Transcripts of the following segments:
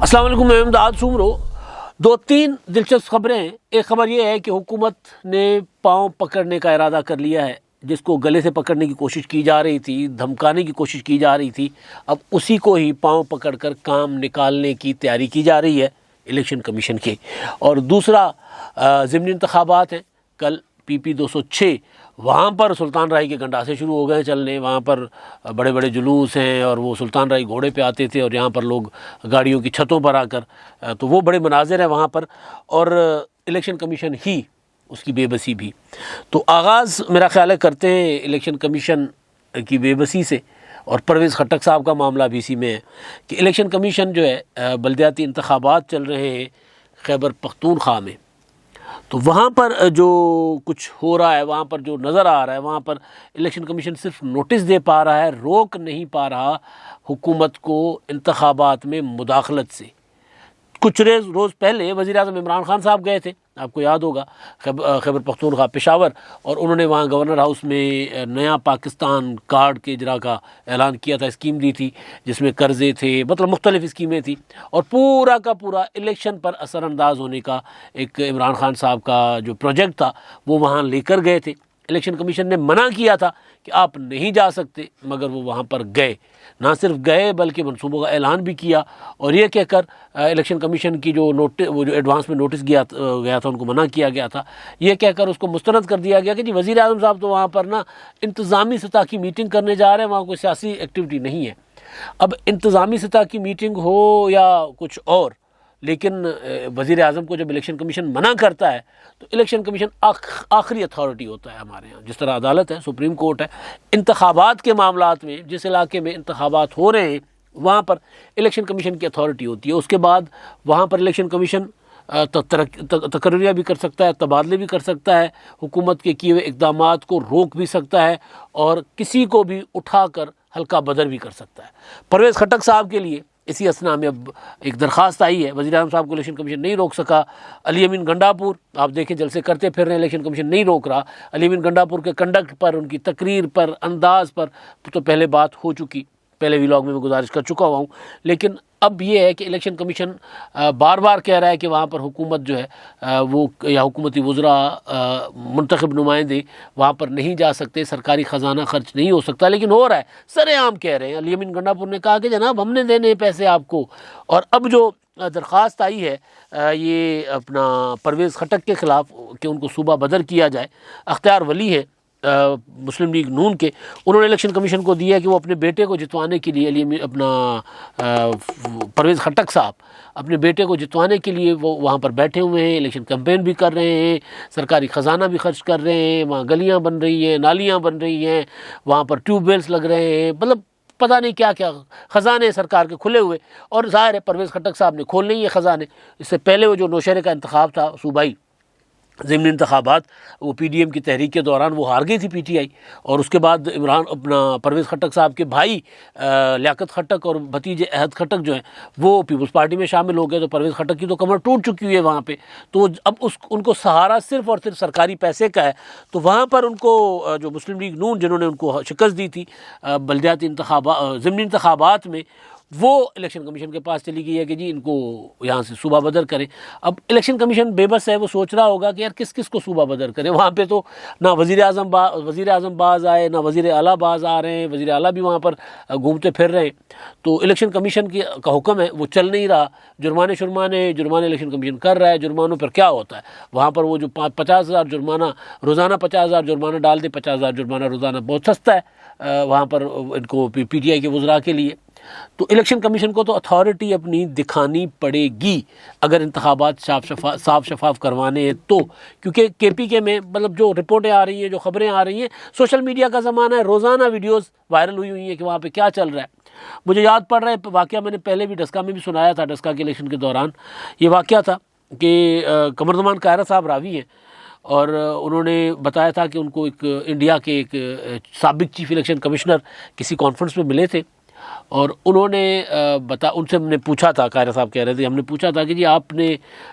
अस्सलाम वालेकुम, मैं इमदाद सुमरो। दो तीन दिलचस्प खबरें हैं। एक खबर यह है कि हुकूमत ने पाँव पकड़ने का इरादा कर लिया है। जिसको गले से पकड़ने की कोशिश की जा रही थी, धमकाने की कोशिश की जा रही थी, अब उसी को ही पाँव पकड़कर काम निकालने की तैयारी की जा रही है इलेक्शन कमीशन की। और दूसरा ज़िमनी इंतखाबात हैं। कल PP 206 वहाँ पर सुल्तान राय के गंडासे शुरू हो गए चलने। वहाँ पर बड़े बड़े जुलूस हैं और वो सुल्तान राय घोड़े पे आते थे और यहाँ पर लोग गाड़ियों की छतों पर आकर, तो वो बड़े मनाजिर हैं वहाँ पर। और इलेक्शन कमीशन ही उसकी बेबसी भी। तो आगाज़ मेरा ख्याल है करते हैं इलेक्शन कमीशन की बेबसी से। और परवेज़ खट्टक साहब का मामला भी इसी में है कि इलेक्शन कमीशन जो है बल्दियाती इंतखाबात चल रहे हैं खैबर पख्तूनख्वा में। तो वहाँ पर जो कुछ हो रहा है, वहाँ पर जो नज़र आ रहा है, वहाँ पर इलेक्शन कमीशन सिर्फ नोटिस दे पा रहा है, रोक नहीं पा रहा हुकूमत को इंतखाबात में मुदाखलत से। कुछ रोज़ पहले वज़ीर आज़म इमरान खान साहब गए थे, आपको याद होगा, खैबर पख्तूनख्वा पेशावर, और उन्होंने वहाँ गवर्नर हाउस में नया पाकिस्तान कार्ड के इजरा का ऐलान किया था। स्कीम दी थी जिसमें कर्ज़े थे, मतलब मुख्तलिफ़ स्कीमें थी, और पूरा का पूरा इलेक्शन पर असरअंदाज होने का एक इमरान खान साहब का जो प्रोजेक्ट था वो वहाँ लेकर गए थे। इलेक्शन कमीशन ने मना किया था कि आप नहीं जा सकते, मगर वो वहाँ पर गए। ना सिर्फ गए बल्कि मनसूबों का ऐलान भी किया, और ये कहकर इलेक्शन कमीशन की जो वो जो एडवांस में नोटिस गया था, उनको मना किया गया था, ये कहकर उसको मुस्तरद कर दिया गया कि जी वज़ीर आज़म साहब तो वहाँ पर ना इंतज़ामी सतह की मीटिंग करने जा रहे हैं, वहाँ कोई सियासी एक्टिविटी नहीं है। अब इंतज़ामी सतह की मीटिंग हो या कुछ और, लेकिन वज़ीर आज़म को जब इलेक्शन कमीशन मना करता है तो इलेक्शन कमीशन आखिरी अथॉरिटी होता है हमारे यहाँ। जिस तरह अदालत है, सुप्रीम कोर्ट है, इंतखाबात के मामलात में जिस इलाके में इंतखाबात हो रहे हैं वहाँ पर इलेक्शन कमीशन की अथॉरिटी होती है। उसके बाद वहाँ पर इलेक्शन कमीशन तकर्रियाँ भी कर सकता है, तबादले भी कर सकता है, हुकूमत के किए हुए इक़दामात को रोक भी सकता है, और किसी को भी उठाकर हल्का बदर भी कर सकता है। परवेज़ खट्टक साहब के लिए इसी असना में अब एक दरख्वास्त आई है। वज़ीर आज़म साहब को इलेक्शन कमीशन नहीं रोक सका। अली अमीन गंडापुर आप देखें जलसे करते फिर रहे हैं, इलेक्शन कमीशन नहीं रोक रहा। अली अमीन गंडापुर के कंडक्ट पर, उनकी तकरीर पर, अंदाज पर तो पहले बात हो चुकी, पहले व्लॉग में मैं गुजारिश कर चुका हुआ हूँ। लेकिन अब ये है कि इलेक्शन कमीशन बार बार कह रहा है कि वहाँ पर हुकूमत जो है वो या हुकूमती वज़रा मुंतखब नुमाइंदे वहाँ पर नहीं जा सकते, सरकारी ख़जाना खर्च नहीं हो सकता, लेकिन हो रहा है, सरेआम कह रहे हैं। अली अमीन गंडापुर ने कहा कि जनाब हमने देने हैं पैसे आपको। और अब जो दरख्वास्त आई है ये अपना परवेज़ खट्टक के ख़िलाफ़ कि उनको सूबा बदर किया जाए, अख्तियार वली है मुस्लिम लीग नून के, उन्होंने इलेक्शन कमीशन को दिया है कि वो अपने बेटे को जितवाने के लिए अपना परवेज़ खट्टक साहब अपने बेटे को जितवाने के लिए वो वहाँ पर बैठे हुए हैं, इलेक्शन कैंपेन भी कर रहे हैं, सरकारी ख़जाना भी खर्च कर रहे हैं, वहाँ गलियाँ बन रही हैं, नालियाँ बन रही हैं, वहाँ पर ट्यूबवेल्स लग रहे हैं, मतलब पता नहीं क्या क्या ख़जाने सरकार के खुले हुए। और ज़ाहिर है परवेज़ खट्टक साहब ने खोलने ही है ख़जाने। इससे पहले वो जो नौशहरे का इंतखाब था सूबाई ज़िमनी इंतखाबात, वो PDM की तहरीक के दौरान वो हार गई थी PTI, और उसके बाद इमरान अपना परवेज़ खट्टक साहब के भाई लियाकत खट्टक और भतीजे अहद खट्टक जो हैं वो पीपल्स पार्टी में शामिल हो गए। तो परवेज़ खट्टक की तो कमर टूट चुकी हुई है वहाँ पे, तो अब उनको सहारा सिर्फ और सिर्फ सरकारी पैसे का है। तो वहाँ पर उनको जो मुस्लिम लीग नून जिन्होंने उनको शिकस्त दी थी बल्दियाती ज़िमनी इंतखाबात में, वो इलेक्शन कमीशन के पास चली गई है कि जी इनको यहाँ से सूबा बदर करें। अब इलेक्शन कमीशन बेबस है, वो सोच रहा होगा कि यार किस किस को सूबा बदर करें। वहाँ पे तो ना वज़ीर आज़म बाज़ आए, ना वज़ीर आला बाज़ आ रहे हैं, वज़ीर आला भी वहाँ पर घूमते फिर रहे हैं। तो इलेक्शन कमीशन का हुक्म है वो चल नहीं रहा। जुर्माने इलेक्शन कमीशन कर रहा है। जुर्मानों पर क्या होता है वहाँ पर, वो जो 50,000 जुर्माना रोज़ाना 50,000 जुर्माना डाल दे, 50,000 जुर्माना रोज़ाना बहुत सस्ता है वहाँ पर इनको PTI के वज़रा के लिए। तो इलेक्शन कमीशन को तो अथॉरिटी अपनी दिखानी पड़ेगी अगर इंतखाबात साफ शफाफ करवाने हैं तो, क्योंकि KPK में मतलब जो रिपोर्टें आ रही हैं, जो ख़बरें आ रही हैं, सोशल मीडिया का ज़माना है, रोज़ाना वीडियोस वायरल हुई हैं कि वहाँ पे क्या चल रहा है। मुझे याद पड़ रहा है वाक़या, मैंने पहले भी डस्का में भी सुनाया था, डस्का के इलेक्शन के दौरान ये वाक़या था कि कमरजमान कायरा साहब रावी हैं और उन्होंने बताया था कि उनको एक इंडिया के एक साबिक चीफ इलेक्शन कमिश्नर किसी कॉन्फ्रेंस में मिले थे, और उन्होंने उनसे हमने पूछा था, कायरा साहब कह रहे थे, हमने पूछा था कि जी आपने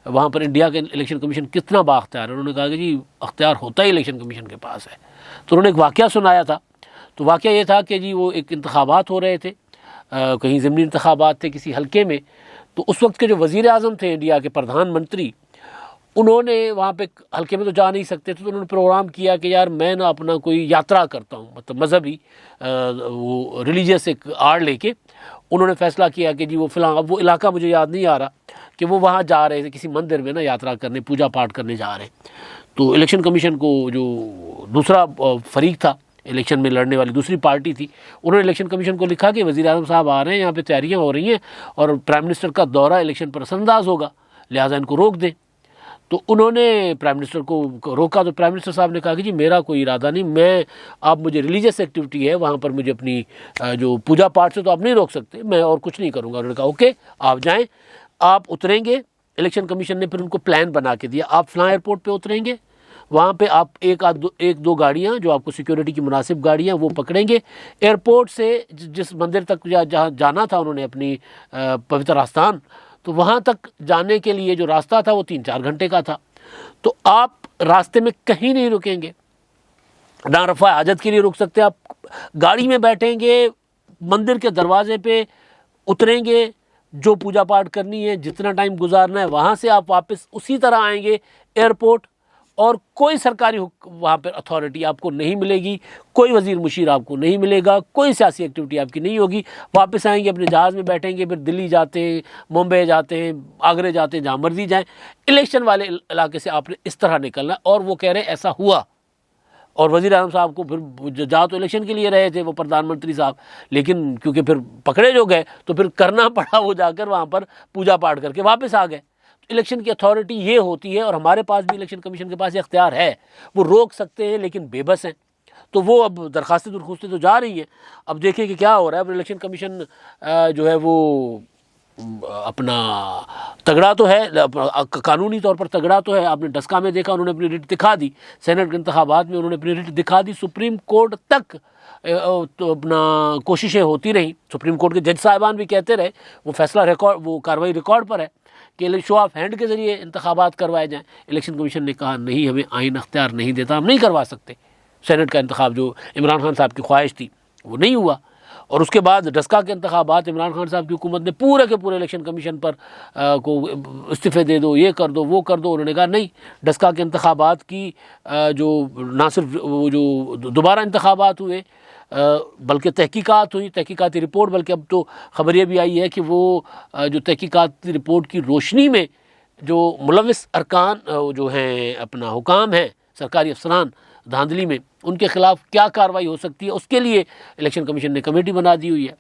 वहाँ पर इंडिया के इलेक्शन कमीशन कितना बाअख्तियार है। उन्होंने कहा कि जी अख्तियार होता ही इलेक्शन कमीशन के पास है। तो उन्होंने एक वाक़या सुनाया था। तो वाक़या ये था कि जी वो एक इंतखाबात हो रहे थे कहीं ज़िमनी इंतखाबात थे किसी हलके में, तो उस वक्त के जो वज़ीर आज़म थे इंडिया के, प्रधानमंत्री, उन्होंने वहाँ पे हल्के में तो जा नहीं सकते थे, तो उन्होंने प्रोग्राम किया कि यार मैं ना अपना कोई यात्रा करता हूँ, मतलब मजहबी वो रिलीजियस एक आड़ लेके उन्होंने फ़ैसला किया कि जी वो फ़िलहाल, अब वो इलाका मुझे याद नहीं आ रहा, कि वो वहाँ जा रहे थे किसी मंदिर में ना यात्रा करने, पूजा पाठ करने जा रहे हैं। तो इलेक्शन कमीशन को जो दूसरा फरीक था, इलेक्शन में लड़ने वाली दूसरी पार्टी थी, उन्होंने इलेक्शन कमीशन को लिखा कि वज़ीर आज़म साहब आ रहे हैं, यहाँ पे तैयारियाँ हो रही हैं और प्राइम मिनिस्टर का दौरा इलेक्शन पर असरअंदाज होगा, लिहाजा इनको रोक दें। तो उन्होंने प्राइम मिनिस्टर को रोका, तो प्राइम मिनिस्टर साहब ने कहा कि जी मेरा कोई इरादा नहीं, मैं, आप मुझे रिलीजियस एक्टिविटी है वहाँ पर, मुझे अपनी जो पूजा पाठ से तो आप नहीं रोक सकते, मैं और कुछ नहीं करूँगा। उन्होंने कहा ओके आप जाएँ, आप उतरेंगे। इलेक्शन कमीशन ने फिर उनको प्लान बना के दिया, आप फ़लाँ एयरपोर्ट पर उतरेंगे, वहाँ पे आप एक दो गाड़ियाँ जो आपको सिक्योरिटी की मुनासिब गाड़ियाँ वो पकड़ेंगे, एयरपोर्ट से जिस मंदिर तक जहाँ जाना था उन्होंने अपनी पवित्र आस्थान, तो वहाँ तक जाने के लिए जो रास्ता था वो 3-4 घंटे का था। तो आप रास्ते में कहीं नहीं रुकेंगे, ना रफ़ा हाजत के लिए रुक सकते, आप गाड़ी में बैठेंगे, मंदिर के दरवाजे पे उतरेंगे, जो पूजा पाठ करनी है, जितना टाइम गुजारना है, वहाँ से आप वापस उसी तरह आएंगे एयरपोर्ट, और कोई सरकारी वहाँ पर अथॉरिटी आपको नहीं मिलेगी, कोई वज़ीर मुशीर आपको नहीं मिलेगा, कोई सियासी एक्टिविटी आपकी नहीं होगी। वापस आएंगे, अपने जहाज़ में बैठेंगे, फिर दिल्ली जाते हैं, मुंबई जाते हैं, आगरे जाते हैं, जहाँ मर्जी जाएं, इलेक्शन वाले इलाके से आपने इस तरह निकलना। और वो कह रहे हैं ऐसा हुआ, और वज़ीर आज़म साहब को फिर जा तो इलेक्शन के लिए रहे थे वो प्रधानमंत्री साहब, लेकिन क्योंकि फिर पकड़े जो गए तो फिर करना पड़ा, वो जाकर वहाँ पर पूजा पाठ करके वापस आ गए। इलेक्शन की अथॉरिटी ये होती है, और हमारे पास भी इलेक्शन कमीशन के पास ये अख्तियार है, वो रोक सकते हैं लेकिन बेबस हैं। तो वो अब दरखास्तें तो जा रही हैं, अब देखिए कि क्या हो रहा है। अब इलेक्शन कमीशन जो है वो अपना तगड़ा तो है, कानूनी तौर पर तगड़ा तो है। आपने डस्का में देखा, उन्होंने अपनी रिट दिखा दी, सेनेट के इंतखाबात में उन्होंने अपनी रिट दिखा दी, सुप्रीम कोर्ट तक तो अपना कोशिशें होती रहीं, सुप्रीम कोर्ट के जज साहिबान भी कहते रहे, वो फैसला रिकॉर्ड, वो कार्रवाई रिकॉर्ड पर है कि शो ऑफ हैंड के ज़रिए इंतखाबात करवाए जाएँ। इलेक्शन कमीशन ने कहा नहीं, हमें आइन अख्तियार नहीं देता, हम नहीं करवा सकते। सेनेट का इंतखाब जो इमरान खान साहब की ख्वाहिश थी वो नहीं हुआ, और उसके बाद डस्का के इंतखाबात, इमरान खान साहब की हुकूमत ने पूरे के पूरे इलेक्शन कमीशन पर को इस्तीफ़े दे दो, ये कर दो, वो कर दो। उन्होंने कहा नहीं, डस्का के इंतखाबात की जो ना सिर्फ वो जो दोबारा इंतखाबात हुए बल्कि तहकीकात हुई, तहकीकाती रिपोर्ट, बल्कि अब तो खबर ये भी आई है कि वो जो तहकीकाती रिपोर्ट की रोशनी में जो मुलविस अरकान जो हैं, अपना हुकाम हैं, सरकारी अफसरान धांधली में, उनके खिलाफ क्या कार्रवाई हो सकती है, उसके लिए इलेक्शन कमीशन ने कमेटी बना दी हुई है।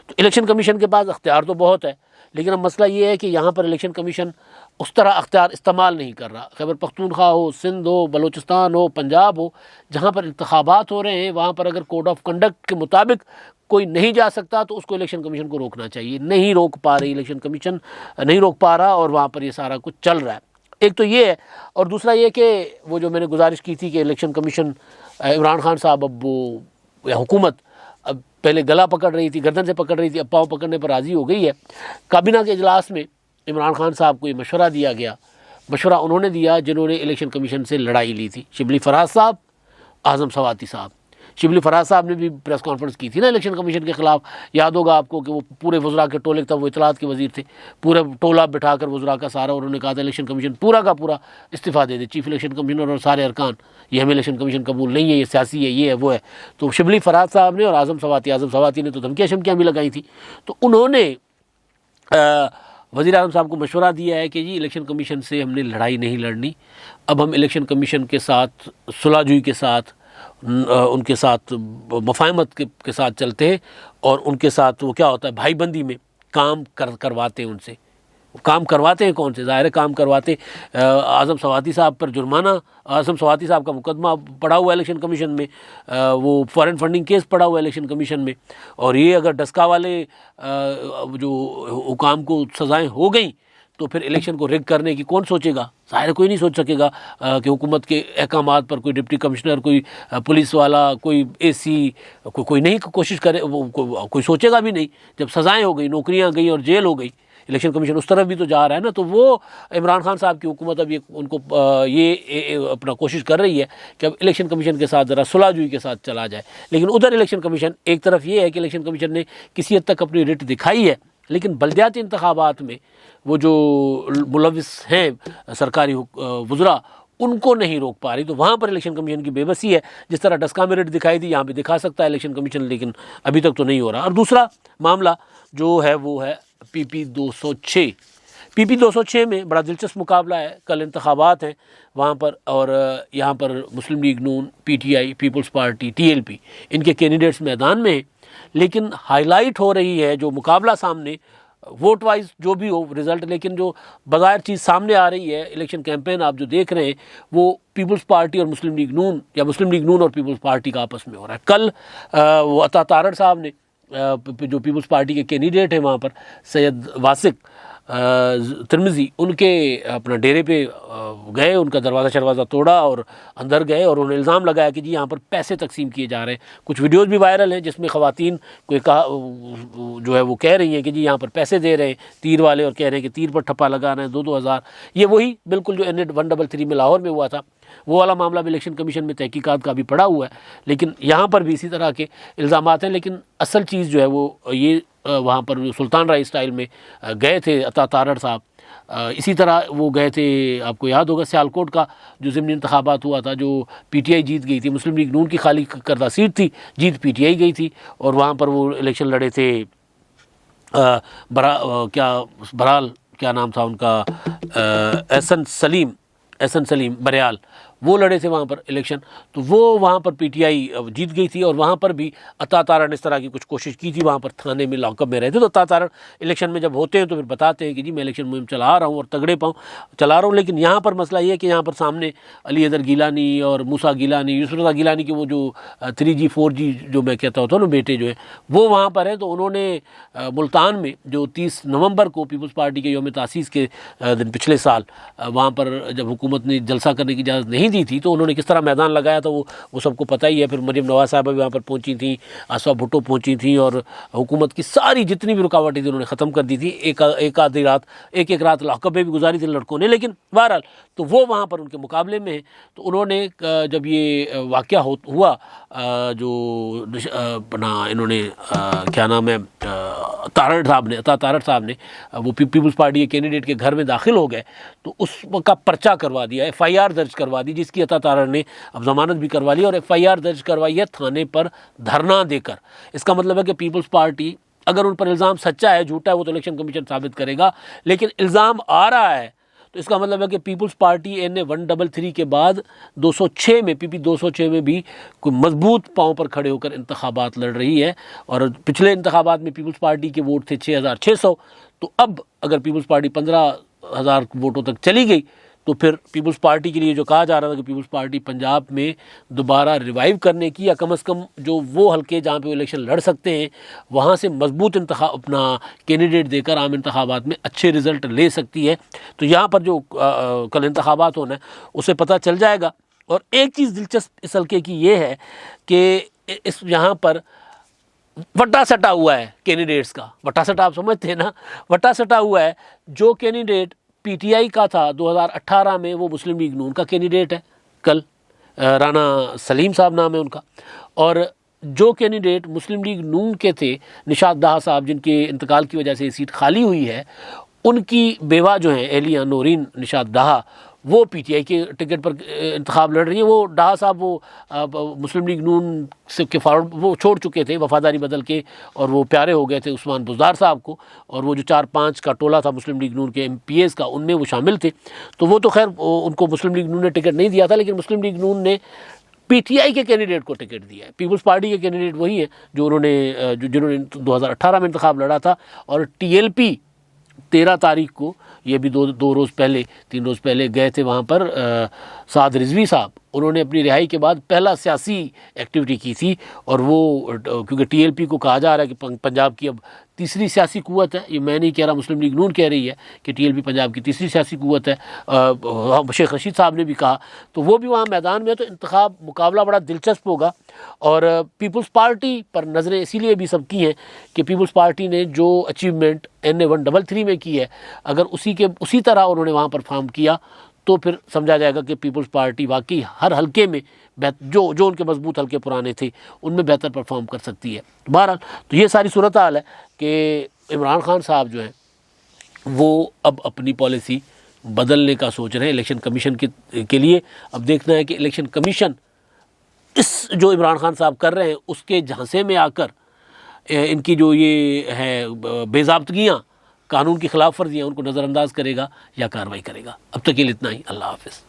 तो इलेक्शन कमीशन के पास अख्तियार तो बहुत है, लेकिन अब मसला ये है कि यहाँ पर इलेक्शन कमीशन उस तरह अख्तियार इस्तेमाल नहीं कर रहा। खैबर पख्तूनख्वा हो, सिंध हो, बलूचिस्तान हो, पंजाब हो, जहाँ पर इंतखाबात हो रहे हैं, वहाँ पर अगर कोड ऑफ कंडक्ट के मुताबिक कोई नहीं जा सकता तो उसको इलेक्शन कमीशन को रोकना चाहिए। नहीं रोक पा रही इलेक्शन कमीशन, नहीं रोक पा रहा, और वहाँ पर ये सारा कुछ चल रहा है। एक तो ये है, और दूसरा ये कि वो जो मैंने गुजारिश की थी कि इलेक्शन कमीशन, इमरान खान साहब अब वो या हुकूमत अब पहले गला पकड़ रही थी, गर्दन से पकड़ रही थी, अब पाँव पकड़ने पर राज़ी हो गई है। काबीना के इजलास में इमरान खान साहब को ये मशवरा दिया गया, मशवरा उन्होंने दिया जिन्होंने इलेक्शन कमीशन से लड़ाई ली थी, शिबली फराज साहब, आज़म सवाती साहब। शिबली फराज साहब ने भी प्रेस कॉन्फ्रेंस की थी ना इलेक्शन कमीशन के ख़िलाफ़, याद होगा आपको कि वो पूरे वज़रा के टोले, तब वो इतलात के वज़ीर थे, पूरा टोला बिठाकर वज़रा का सारा उन्होंने कहा था इलेक्शन कमीशन पूरा का पूरा इस्तीफ़ा दे दे, चीफ इलेक्शन कमिश्नर और सारे अरकान, ये हमें इलेक्शन कमीशन कबूल नहीं है, ये सियासी है, ये है, वो है। तो शिबली फराज साहब ने और आज़म सवाती ने तो धमकियाँ शमकियाँ भी लगाई थी। तो उन्होंने वज़ीर आज़म साहब को मशवरा दिया है कि जी इलेक्शन कमीशन से हमने लड़ाई नहीं लड़नी, अब हम इलेक्शन कमीशन के साथ सुलहजुई के साथ, उनके साथ मुफाहमत के साथ चलते हैं, और उनके साथ वो क्या होता है भाईबंदी में काम करवाते हैं, उनसे काम करवाते हैं। कौन से? ज़ाहिर है काम करवाते आज़म सवाती साहब पर जुर्माना, आज़म सवाती साहब का मुकदमा पड़ा हुआ इलेक्शन कमीशन में, वो फॉरेन फंडिंग केस पड़ा हुआ इलेक्शन कमीशन में, और ये अगर डस्का वाले जो हुकाम को सज़ाएँ हो गई तो फिर इलेक्शन को रिग करने की कौन सोचेगा? ज़ाहिर कोई नहीं सोच सकेगा कि हुकूमत के अहकामात पर कोई डिप्टी कमिश्नर, कोई पुलिस वाला, कोई एसी, कोई नहीं कोशिश करे, कोई सोचेगा भी नहीं। जब सज़ाएँ हो गई, नौकरियां गई और जेल हो गई, इलेक्शन कमीशन उस तरफ भी तो जा रहा है ना। तो वो इमरान खान साहब की हुकूमत अब ये उनको अपना कोशिश कर रही है कि अब इलेक्शन कमीशन के साथ ज़रा सुलहजुई के साथ चला जाए। लेकिन उधर इलेक्शन कमीशन, एक तरफ ये है कि इलेक्शन कमीशन ने किसी हद तक अपनी रिट दिखाई है, लेकिन बल्दियाती इंतखाबात में वो जो मुलविस हैं सरकारी वज़रा उनको नहीं रोक पा रही। तो वहाँ पर इलेक्शन कमीशन की बेबसी है। जिस तरह डस्का में रेट दिखाई थी, यहाँ पे दिखा सकता है इलेक्शन कमीशन, लेकिन अभी तक तो नहीं हो रहा। और दूसरा मामला जो है वो है PP 206। PP 206 में बड़ा दिलचस्प मुकाबला है। कल इंतखाबात हैं वहाँ पर, और यहाँ पर मुस्लिम लीग नून, PTI, पीपल्स पार्टी, TLP इनके कैंडिडेट्स मैदान में हैं। लेकिन हाईलाइट हो रही है जो मुकाबला सामने, वोट वाइज जो भी हो रिज़ल्ट, लेकिन जो बग़ैर चीज़ सामने आ रही है, इलेक्शन कैंपेन आप जो देख रहे हैं वो पीपल्स पार्टी और मुस्लिम लीग नून, या मुस्लिम लीग नून और पीपल्स पार्टी का आपस में हो रहा है। कल वो अता तारड़ साहब ने, जो पीपल्स पार्टी के कैंडिडेट हैं वहाँ पर, सैयद वासिक तिरमिज़ी, उनके अपना डेरे पे गए, उनका दरवाज़ा शरवाज़ा तोड़ा और अंदर गए, और उन्होंने इल्ज़ाम लगाया कि जी यहाँ पर पैसे तकसीम किए जा रहे हैं। कुछ वीडियोज़ भी वायरल हैं जिसमें ख़वातीन को कहा जो है वो कह रही हैं कि जी यहाँ पर पैसे दे रहे हैं तीर वाले, और कह रहे हैं कि तीर पर ठप्पा लगा रहे हैं 2-2 हज़ार। ये वही बिल्कुल जो NH 133 में लाहौर में हुआ था, वो वाला मामला भी इलेक्शन कमीशन में तहकीकात का भी पड़ा हुआ है। लेकिन यहाँ पर भी इसी तरह के इल्ज़ामात हैं। लेकिन असल चीज़ जो है वो ये वहाँ पर सुल्तान राय स्टाइल में गए थे अता तारड़ साहब। इसी तरह वो गए थे, आपको याद होगा सियालकोट का जो ज़िमनी इंतखाबात हुआ था, जो PTI जीत गई थी, मुस्लिम लीग नून की खाली करदा सीट थी, जीत PTI गई थी, और वहाँ पर वो इलेक्शन लड़े थे। बहरहाल क्या नाम था उनका, एहसन सलीम बरियाल, वो लड़े थे वहाँ पर इलेक्शन। तो वो वहाँ पर PTI जीत गई थी, और वहाँ पर भी अता तारड़ ने इस तरह की कुछ कोशिश की थी, वहाँ पर थाने में लॉकअप में रहे थे। तो अता तारड़ इलेक्शन में जब होते हैं तो फिर बताते हैं कि जी मैं इलेक्शन मुहिम चला रहा हूँ और तगड़े पाँव चला रहा हूँ। लेकिन यहाँ पर मसला ये है कि यहाँ पर सामने अली हैदर गिलानी और मूसा गिलानी, यूसुफ रज़ा गिलानी के वो जो 3G 4G जो मैं कहता होता हूँ ना बेटे जो है, वो वहाँ पर है। तो उन्होंने मुल्तान में जो 30 नवंबर को पीपल्स पार्टी के यौम तासीस के दिन पिछले साल वहाँ पर जब हुकूमत ने जलसा करने की इजाज़त नहीं दी थी, तो उन्होंने किस तरह मैदान लगाया था वो सबको पता ही है। फिर मरियम नवाज़ साहबा भी वहाँ पर पहुँची थी, आसफा भुट्टो पहुँची थी, और हुकूमत की सारी जितनी भी रुकावटें थी उन्होंने ख़त्म कर दी थी। एक आधी रात, एक रात लॉकअप में भी गुजारी थी लड़कों ने। लेकिन बहरहाल तो वो वहाँ पर उनके मुकाबले में है। तो उन्होंने जब ये वाक़या हुआ, जो अपना इन्होंने क्या नाम है अता तारड़ साहब ने वो पीपल्स पार्टी के कैंडिडेट के घर में दाखिल हो गए, तो उसका पर्चा करवा दिया, FIR दर्ज करवा दी, जिसकी अता तारड़ ने अब ज़मानत भी करवा ली, और FIR दर्ज करवाई है थाने पर धरना देकर। इसका मतलब है कि पीपल्स पार्टी, अगर उन पर इल्ज़ाम सच्चा है झूठा है वो तो इलेक्शन कमीशन साबित करेगा, लेकिन इल्ज़ाम आ रहा है तो इसका मतलब है कि पीपल्स पार्टी NA 133 के बाद 206 में, PP 206 में भी कोई मजबूत पाँव पर खड़े होकर इंतखाबात लड़ रही है। और पिछले इंतखाबात में पीपल्स पार्टी के वोट थे 6600, तो अब अगर पीपल्स पार्टी 15,000 वोटों तक चली गई तो फिर पीपल्स पार्टी के लिए जो कहा जा रहा था कि पीपल्स पार्टी पंजाब में दोबारा रिवाइव करने की, या कम से कम जो वो हल्के जहाँ पे वो इलेक्शन लड़ सकते हैं वहाँ से मजबूत अपना कैंडिडेट देकर आम इंतखाबात में अच्छे रिज़ल्ट ले सकती है। तो यहाँ पर जो कल इंतखाबात होना है उससे पता चल जाएगा। और एक चीज़ दिलचस्प इस हल्के की ये है कि इस यहाँ पर वट्टा सटा हुआ है कैंडिडेट्स का। वट्टा सटा आप समझते हैं ना, वट्टा सटा हुआ है। जो कैंडिडेट PTI का था 2018 में, वो मुस्लिम लीग नून का कैंडिडेट है कल, राना सलीम साहब नाम है उनका। और जो कैंडिडेट मुस्लिम लीग नून के थे, निशात दाहा साहब, जिनके इंतकाल की वजह से सीट खाली हुई है, उनकी बेवा जो है एहलिया नूरीन निशात दाहा, वो PTI के टिकट पर इंतखाब लड़ रही है। वो डाहा साहब वो मुस्लिम लीग नून से के फॉरवर्ड वो छोड़ चुके थे वफादारी बदल के, और वो प्यारे हो गए थे उस्मान बुज़दार साहब को, और वो जो 4-5 का टोला था मुस्लिम लीग नून के MPs का, उनमें वो शामिल थे। तो वो तो खैर उनको मुस्लिम लीग नून ने टिकट नहीं दिया था, लेकिन मुस्लिम लीग नून ने PTI के कैंडिडेट को टिकट दिया है। पीपल्स पार्टी के कैंडिडेट वही है जिन्होंने 2018 में इंतखाब लड़ा था। और TLP 13 तारीख को, ये भी 2 रोज़ पहले 3 रोज़ पहले गए थे वहाँ पर साद रिजवी साहब, उन्होंने अपनी रिहाई के बाद पहला सियासी एक्टिविटी की थी, और वो क्योंकि टीएलपी को कहा जा रहा है कि पंजाब की अब तीसरी सियासी कुव्वत है, ये मैं नहीं कह रहा, मुस्लिम लीग नून कह रही है कि टीएलपी पंजाब की तीसरी सियासी कुव्वत है। शेख रशीद साहब ने भी कहा, तो वो भी वहाँ मैदान में है, तो इंतखाब मुकाबला बड़ा दिलचस्प होगा। और पीपल्स पार्टी पर नज़रें इसीलिए भी सब की हैं कि पीपल्स पार्टी ने जो अचीवमेंट NA-133 में की है, अगर उसी तरह उन्होंने वहाँ परफॉर्म किया तो फिर समझा जाएगा कि पीपल्स पार्टी वाकई हर हलके में जो उनके मजबूत हलके पुराने थे उनमें बेहतर परफॉर्म कर सकती है। बहरहाल तो ये सारी सूरत हाल है कि इमरान खान साहब जो हैं वो अब अपनी पॉलिसी बदलने का सोच रहे हैं इलेक्शन कमीशन के लिए। अब देखना है कि इलेक्शन कमीशन इस जो इमरान खान साहब कर रहे हैं उसके झांसे में आकर इनकी जो ये है बेज़ाब्तगियाँ, कानून की खिलाफ वर्जियाँ, उनको नज़रअंदाज करेगा या कार्रवाई करेगा। अब तक के लिए इतना ही। अल्लाह हाफ़िज़।